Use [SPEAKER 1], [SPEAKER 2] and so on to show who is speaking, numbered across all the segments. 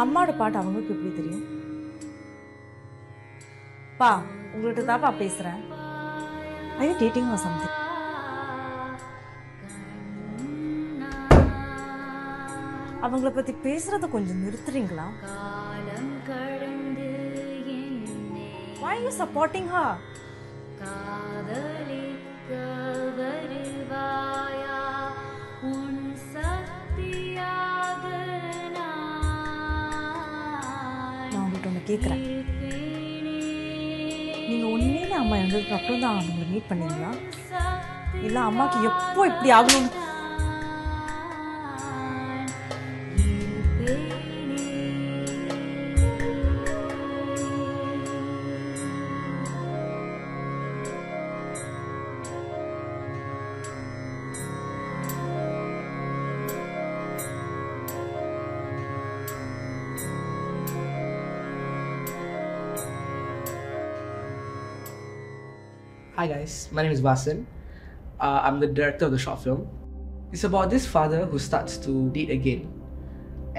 [SPEAKER 1] அம்மாவோட பாட்டு அவங்களுக்கு எப்படி தெரியும்? பா, உங்கள்கிட்ட தான்ப்பா பேசுறேன். Are you dating or something? அவங்கள பத்தி பேசுறத கொஞ்சம் நிறுத்துறீங்களா? Why are you supporting her? நான் உங்கள்கிட்ட ஒன்று கேட்குறேன். நீங்கள் உண்மையிலே அம்மா இருந்ததுக்கு அப்புறம் தான் அவங்களை மீட் பண்ணீங்களா? இல்லை அம்மாவுக்கு எப்போ இப்படி ஆகணும்னு?
[SPEAKER 2] Hi guys, my name is Vasan. I'm the director of the short film. It's about this father who starts to date again.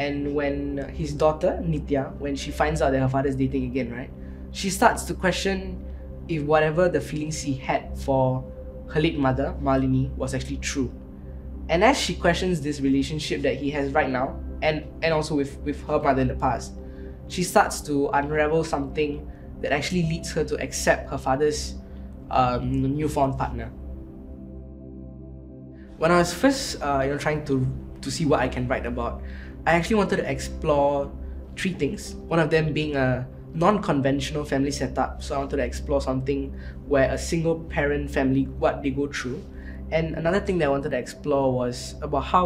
[SPEAKER 2] And when his daughter, Nithya, when she finds out that her father is dating again, right? She starts to question if whatever the feelings he had for her late mother, Malini, was actually true. And as she questions this relationship that he has right now, and also with her mother in the past, she starts to unravel something that actually leads her to accept her father's newfound partner. When I was first trying to see what I can write about, I actually wanted to explore 3 things. One of them being a non-conventional family setup. So I wanted to explore something where a single parent family, what they go through. And another thing that I wanted to explore was about how,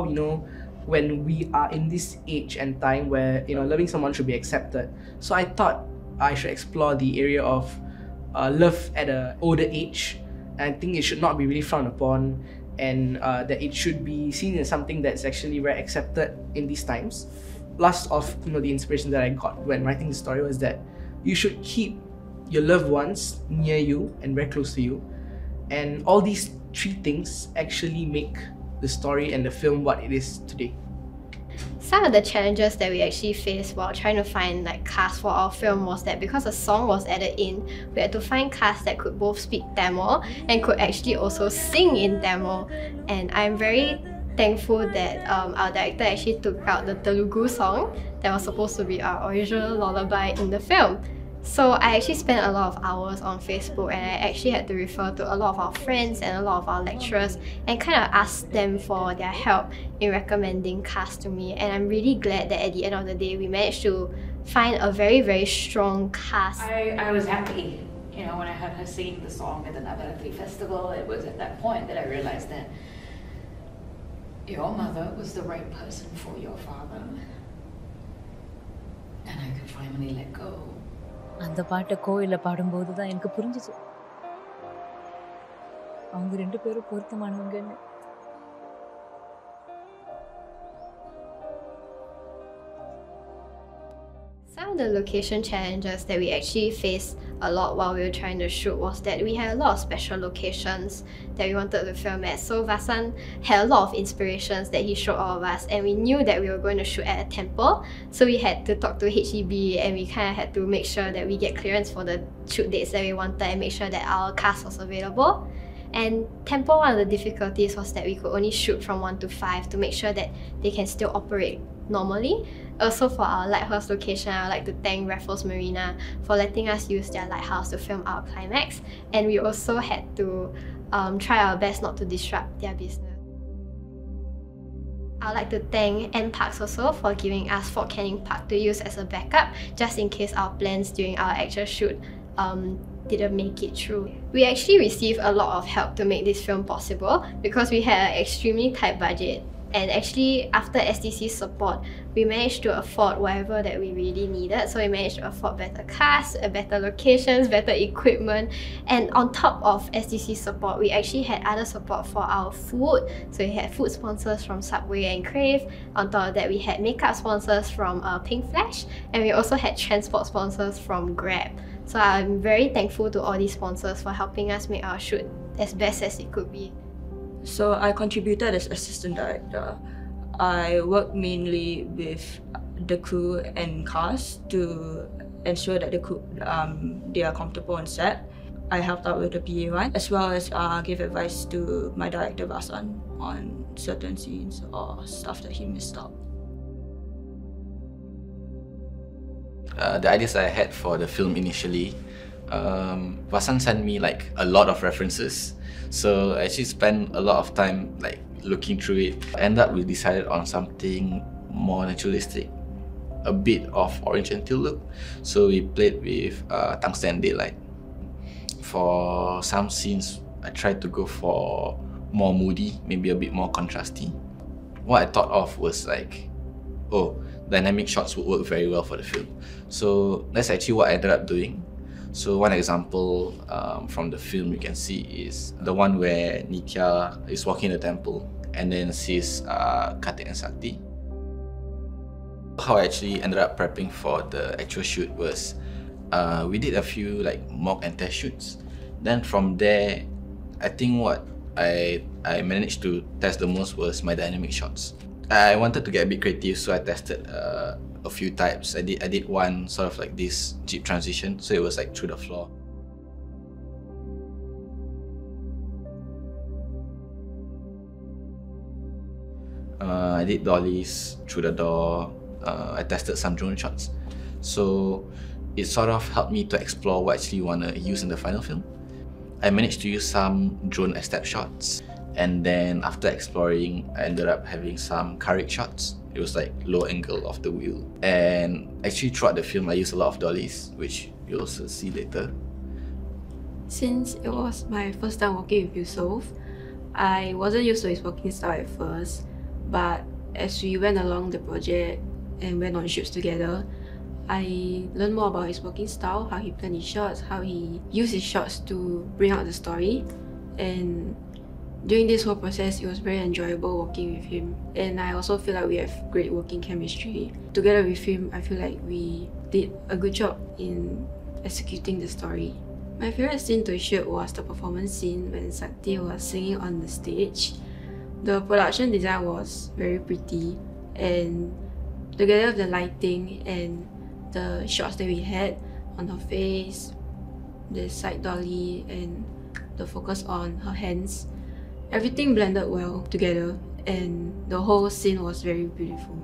[SPEAKER 2] when we are in this age and time where, loving someone should be accepted. So I thought I should explore the area of love at an older age. And I think it should not be really frowned upon, and that it should be seen as something that's actually very accepted in these times. Last of the inspiration that I got when writing the story was that you should keep your loved ones near you and very close to you, and all these 3 things actually make the story and the film what it is today.
[SPEAKER 3] Some of the challenges that we actually faced while trying to find cast for our film was that because a song was added in, we had to find cast that could both speak Tamil and could actually also sing in Tamil. And I'm very thankful that our director actually took out the Telugu song that was supposed to be our original lullaby in the film. So I actually spent a lot of hours on Facebook, and I actually had to refer to a lot of our friends and a lot of our lecturers and kind of ask them for their help in recommending cast to me. And I'm really glad that at the end of the day we managed to find a very, very strong cast.
[SPEAKER 4] I was happy, when I heard her singing the song at the Navaratri festival. It was at that point that I realized that your mother was the right person for your father, and I could finally let go.
[SPEAKER 1] அந்த பாட்டை கோயிலில் பாடும்போது தான் எனக்கு புரிஞ்சிச்சு அவங்க 2 பேரும் பொருத்தமானவங்கன்னு.
[SPEAKER 3] Some of the location challenges that we actually faced a lot while we were trying to shoot was that we had a lot of special locations that we wanted to film at. So Vasan had a lot of inspirations that he showed all of us, and we knew that we were going to shoot at a temple. So we had to talk to HEB, and we kind of had to make sure that we get clearance for the shoot dates that we wanted and make sure that our cast was available. And temple, one of the difficulties was that we could only shoot from 1 to 5 to make sure that they can still operate normally. Also for our lighthouse location, I would like to thank Raffles Marina for letting us use their lighthouse to film our climax. And we also had to try our best not to disrupt their business. I would like to thank N Parks also for giving us Fort Canning Park to use as a backup, just in case our plans during our actual shoot didn't make it through. We actually received a lot of help to make this film possible because we had an extremely tight budget. And actually, after SDC's support, we managed to afford whatever that we really needed. So we managed to afford better cast, better locations, better equipment. And on top of SDC's support, we actually had other support for our food. So we had food sponsors from Subway and Crave. On top of that, we had makeup sponsors from Pink Flash. And we also had transport sponsors from Grab. So I'm very thankful to all these sponsors for helping us make our shoot as best as it could be.
[SPEAKER 5] So I contributed as assistant director. I worked mainly with the crew and cast to ensure that the crew, they are comfortable on set. I helped out with the PA one, as well as give advice to my director Vasan on certain scenes or stuff that he missed out.
[SPEAKER 6] The ideas I had for the film initially, Vasan sent me like a lot of references, so I actually spent a lot of time like looking through it. End up we decided on something more naturalistic, a bit of orange and teal look. So we played with tungsten daylight. For some scenes, I tried to go for more moody, maybe a bit more contrasty. What I thought of was like, oh, dynamic shots would work very well for the film. So that's actually what I ended up doing. So one example from the film you can see is the one where Nithya is walking in the temple and then sees Karthik and Sakti. How I actually ended up prepping for the actual shoot was we did a few like mock and test shoots. Then from there, I think what I managed to test the most was my dynamic shots. I wanted to get a bit creative, so I tested a few types. I did one sort of like this jeep transition, so it was like through the floor. I did dollies through the door. I tested some drone shots. So it sort of helped me to explore what I actually want to use in the final film. I managed to use some drone step shots, and then after exploring, I ended up having some Karthik shots. It was like low angle of the wheel. And actually throughout the film, I used a lot of dollies, which you'll also see later.
[SPEAKER 7] Since it was my first time working with Yusuf, I wasn't used to his working style at first, but as we went along the project and went on shoots together, I learned more about his working style, how he planned his shots, how he used his shots to bring out the story. And during this whole process, it was very enjoyable working with him. And I also feel like we have great working chemistry. Together with him, I feel like we did a good job in executing the story. My favorite scene to shoot was the performance scene when Sakti was singing on the stage. The production design was very pretty, and together with the lighting and the shots that we had on her face, the side dolly, and the focus on her hands, everything blended well together, and the whole scene was very beautiful.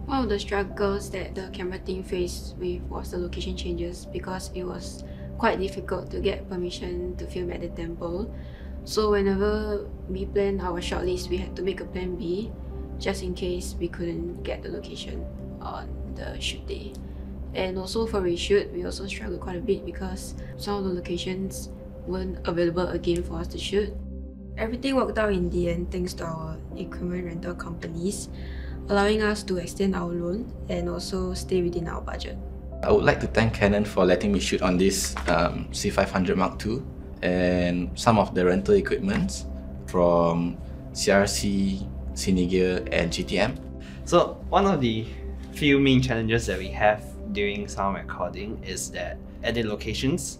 [SPEAKER 7] One of the struggles that the camera team faced with was the location changes, because it was quite difficult to get permission to film at the temple. So whenever we planned our shot list, we had to make a plan B just in case we couldn't get the location on the shoot day. And also for reshoot, we also struggled quite a bit because some of the locations weren't available again for us to shoot. Everything worked out in the end thanks to our equipment rental companies, allowing us to extend our loan and also stay within our budget.
[SPEAKER 6] I would like to thank Canon for letting me shoot on this C500 Mark II and some of the rental equipment from CRC, Cinegear and GTM.
[SPEAKER 8] So one of the few main challenges that we have during sound recording is that at the locations,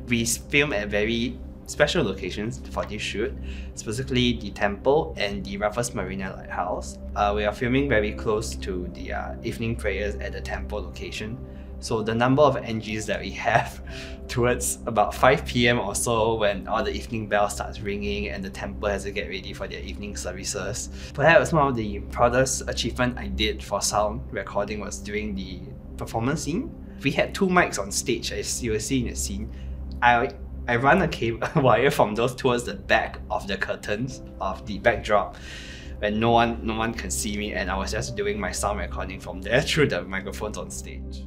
[SPEAKER 8] we film at very special locations for this shoot, specifically the temple and the Raffles Marina Lighthouse. We are filming very close to the evening prayers at the temple location. So the number of NGs that we have towards about 5 PM or so, when all the evening bell starts ringing and the temple has to get ready for their evening services. Perhaps one of the proudest achievement I did for sound recording was during the performance scene. We had 2 mics on stage, as you will see in the scene. I run a cable wire from those towards the back of the curtains of the backdrop, when no one can see me, and I was just doing my sound recording from there through the microphones on stage.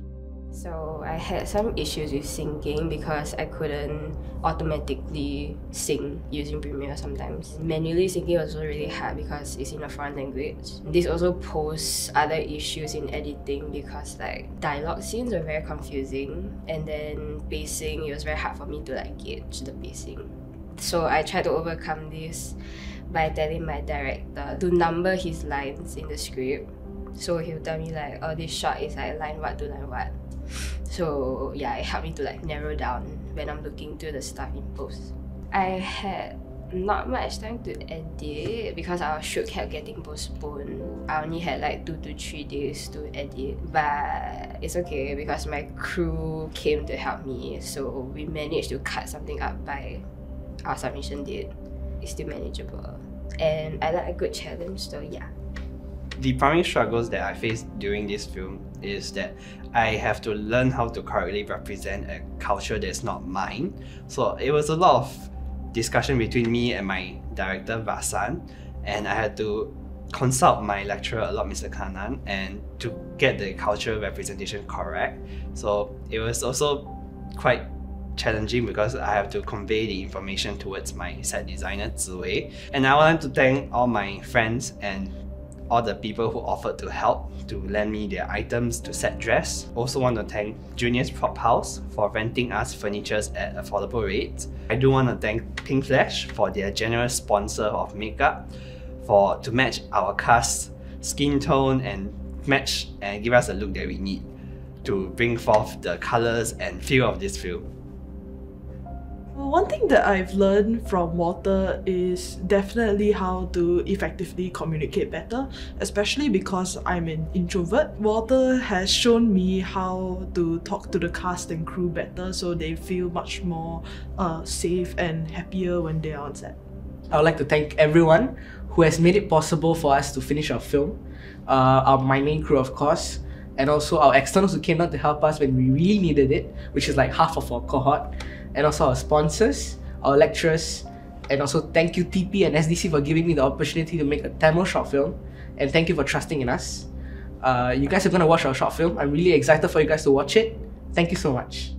[SPEAKER 9] So I had some issues with syncing because I couldn't automatically sync using Premiere sometimes. Manually syncing was also really hard because it's in a foreign language. This also posed other issues in editing because like dialogue scenes were very confusing, and then pacing, it was very hard for me to like gauge the pacing. So I tried to overcome this by telling my director to number his lines in the script. So he'll tell me like, oh, this shot is like line what to line what. So yeah, it helped me to like narrow down when I'm looking through the stuff in post. I had Not much time to edit because our shoot kept getting postponed. I only had like 2 to 3 days to edit, but it's okay because my crew came to help me, so we managed to cut something up by our submission date. It's still manageable, and I like a good challenge, so yeah.
[SPEAKER 8] The primary struggles that I faced during this film is that I have to learn how to correctly represent a culture that's not mine. So it was a lot of discussion between me and my director Vasan, and I had to consult my lecturer a lot, Mr. Kanan, and to get the cultural representation correct. So it was also quite challenging because I have to convey the information towards my set designer Ziwei. And I wanted to thank all my friends and all the people who offered to help to lend me their items to set dress. Also want to thank Junior's Prop House for renting us furnitures at affordable rates. I do want to thank Pink Flash for their generous sponsor of makeup to match our cast skin tone and match and give us a look that we need to bring forth the colours and feel of this film.
[SPEAKER 10] One thing that I've learned from Walter is definitely how to effectively communicate better, especially because I'm an introvert. Walter has shown me how to talk to the cast and crew better so they feel much more safe and happier when they're on set.
[SPEAKER 2] I would like to thank everyone who has made it possible for us to finish our film. My main crew, of course, and also our externals who came out to help us when we really needed it, which is like half of our cohort. And also our sponsors, our lecturers, and also thank you TP and SDC for giving me the opportunity to make a Tamil short film, and thank you for trusting in us. You guys are going to watch our short film. I'm really excited for you guys to watch it. Thank you so much.